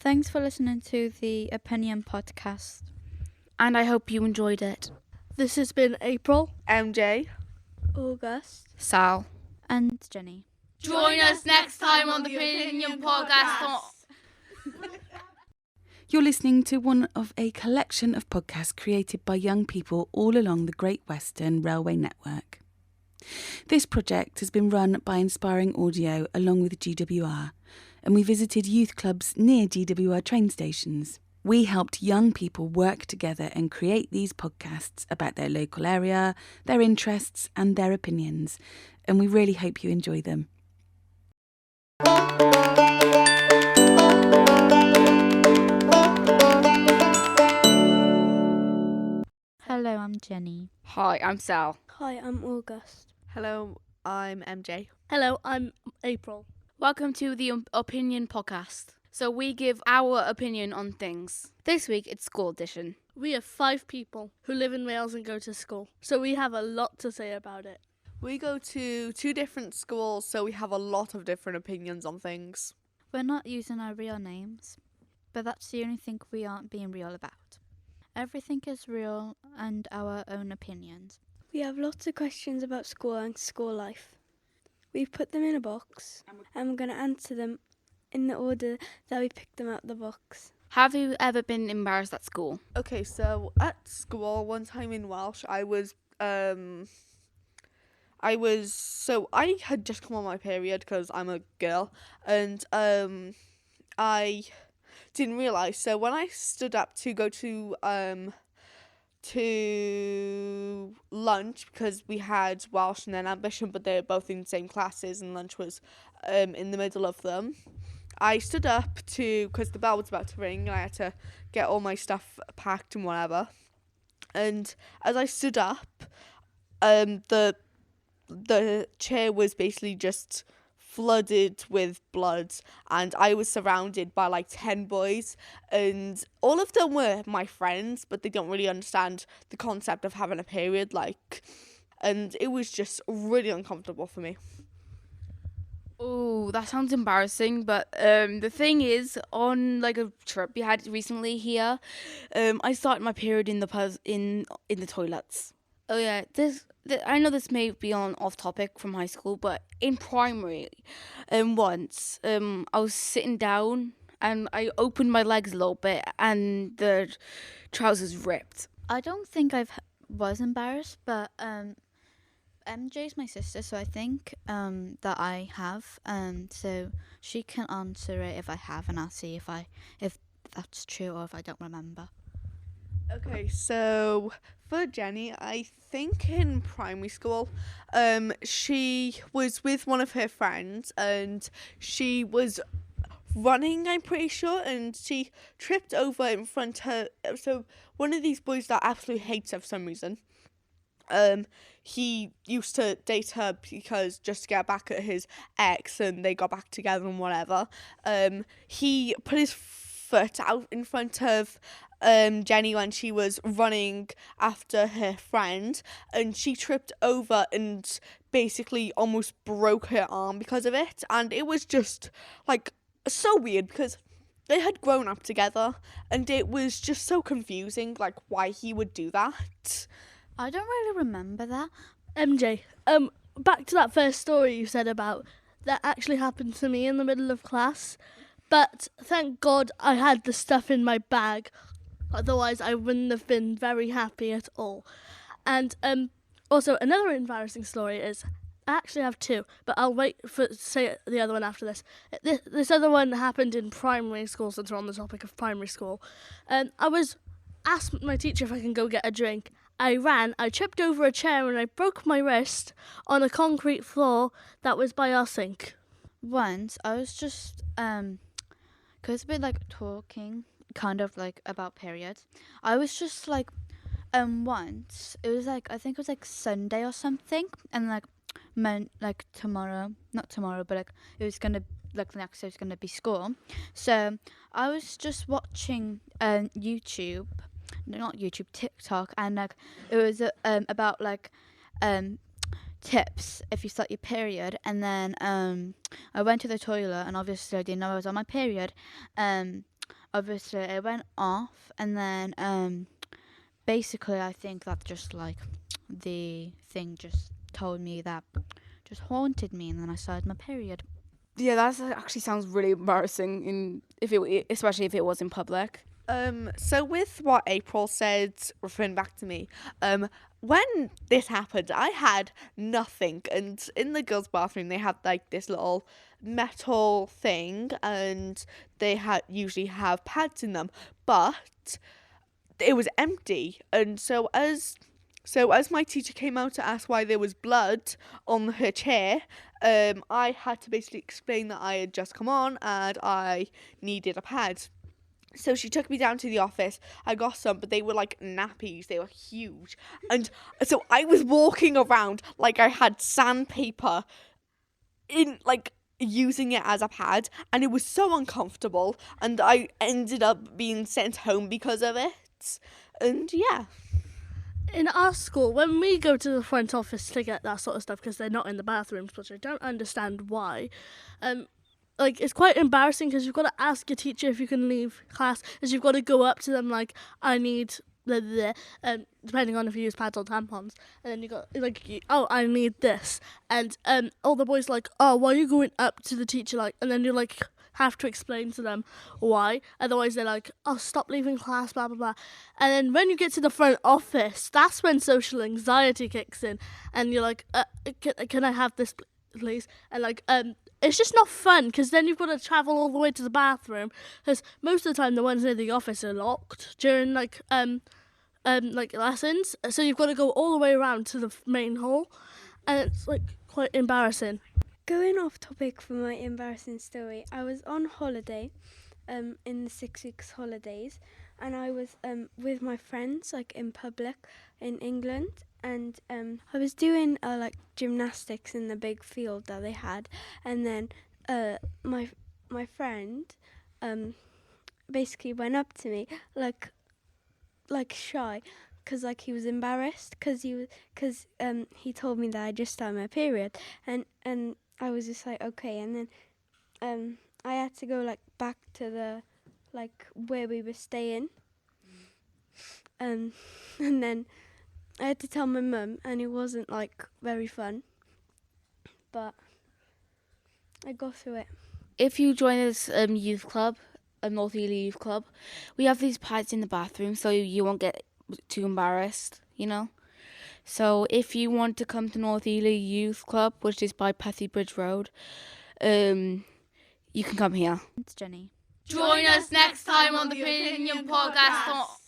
Thanks for listening to the Opinion Podcast. And I hope you enjoyed it. This has been April, MJ, August, Sal. and Jenny. Join us next time on the Opinion Podcast. You're listening to one of a collection of podcasts created by young people all along the Great Western Railway Network. This project has been run by Inspiring Audio along with GWR, and we visited youth clubs near GWR train stations. We helped young people work together and create these podcasts about their local area, their interests and their opinions, and we really hope you enjoy them. Hello, I'm Jenny. Hi, I'm Sal. Hi, I'm August. hello, I'm MJ. Hello, I'm April. Welcome to the Opinion Podcast. So we give our opinion on things. This week it's school edition. We are 5 people who live in Wales and go to school, so we have a lot to say about it. We go to 2 different schools, so we have a lot of different opinions on things. We're not using our real names, but that's the only thing we aren't being real about. Everything is real and our own opinions. We have lots of questions about school and school life. We've put them in a box and we're going to answer them in the order that we picked them out of the box. Have you ever been embarrassed at school? Okay, so at school, one time in Welsh, I had just come on my period because I'm a girl, and I didn't realise. So when I stood up to go to lunch, because we had Welsh and then Ambition, but they were both in the same classes and lunch was in the middle of them, I stood up because the bell was about to ring and I had to get all my stuff packed and whatever. And as I stood up, the chair was basically just flooded with blood, and I was surrounded by like 10 boys, and all of them were my friends, but they don't really understand the concept of having a period, and it was just really uncomfortable for me. Oh, that sounds embarrassing, but the thing is, on like a trip we had recently here, I started my period in the toilets. Oh yeah, I know this may be off topic from high school, but in primary, once I was sitting down and I opened my legs a little bit and the trousers ripped. I don't think I was embarrassed, but MJ's my sister, so I think that I have. So she can answer it if I have, and I'll see if that's true or if I don't remember. Okay, so for Jenny, I think in primary school, she was with one of her friends and she was running, I'm pretty sure, and she tripped over in front of her. So one of these boys that absolutely hates her for some reason, he used to date her because just to get back at his ex, and they got back together and whatever. He put his foot out in front of Jenny when she was running after her friend, and she tripped over and basically almost broke her arm because of it. And it was just like so weird because they had grown up together, and it was just so confusing, like why he would do that. I don't really remember that. MJ, back to that first story you said about that actually happened to me in the middle of class, but thank God I had the stuff in my bag. Otherwise, I wouldn't have been very happy at all. And also, another embarrassing story is, I actually have 2, but I'll wait for say the other one after this. This other one happened in primary school, since we're on the topic of primary school. I was asked my teacher if I can go get a drink. I ran, I tripped over a chair, and I broke my wrist on a concrete floor that was by our sink. Once, I was just, because we're like talking kind of like about periods, I was just like, once, it was like, I think it was like Sunday or something, and like tomorrow, not tomorrow, but like it was gonna, like the next day was gonna be school. So I was just watching TikTok, and like it was about like tips if you start your period, and then I went to the toilet, and obviously I didn't know I was on my period, obviously it went off, and then basically I think that just like the thing just told me that, just haunted me, and then I started my period. Yeah, that actually sounds really embarrassing, especially if it was in public. So with what April said, referring back to me, when this happened, I had nothing, and in the girls' bathroom they had like this little metal thing, and they usually have pads in them, but it was empty, and so as my teacher came out to ask why there was blood on her chair, I had to basically explain that I had just come on and I needed a pad. So she took me down to the office. I got some, but they were like nappies. They were huge. And so I was walking around like I had sandpaper in, like, using it as a pad. And it was so uncomfortable. And I ended up being sent home because of it. And yeah. In our school, when we go to the front office to get that sort of stuff, because they're not in the bathrooms, which I don't understand why, like, it's quite embarrassing because you've got to ask your teacher if you can leave class, because you've got to go up to them like, I need depending on if you use pads or tampons, and then you got like, oh, I need this, and all the boys like, oh, why are you going up to the teacher, like, and then you like have to explain to them why, otherwise they're like, oh, stop leaving class, blah blah blah. And then when you get to the front office, that's when social anxiety kicks in, and you're like, can I have this please? And like, it's just not fun, because then you've got to travel all the way to the bathroom, because most of the time the ones near the office are locked during like lessons, so you've got to go all the way around to the main hall, and it's like quite embarrassing. Going off topic for my embarrassing story, I was on holiday, in the 6 weeks holidays, and I was with my friends, like in public in England, and I was doing like gymnastics in the big field that they had, and then my friend basically went up to me like shy, because like he was embarrassed, because he told me that I just started my period, and I was just like, okay, and then I had to go like back to the like where we were staying, and then I had to tell my mum, and it wasn't like very fun, but I got through it. If you join this youth club, a North Ely Youth Club, we have these pads in the bathroom so you won't get too embarrassed, you know. So if you want to come to North Ely Youth Club, which is by Puthy Bridge Road, you can come here. It's Jenny. Join us next time on the Opinion Podcast.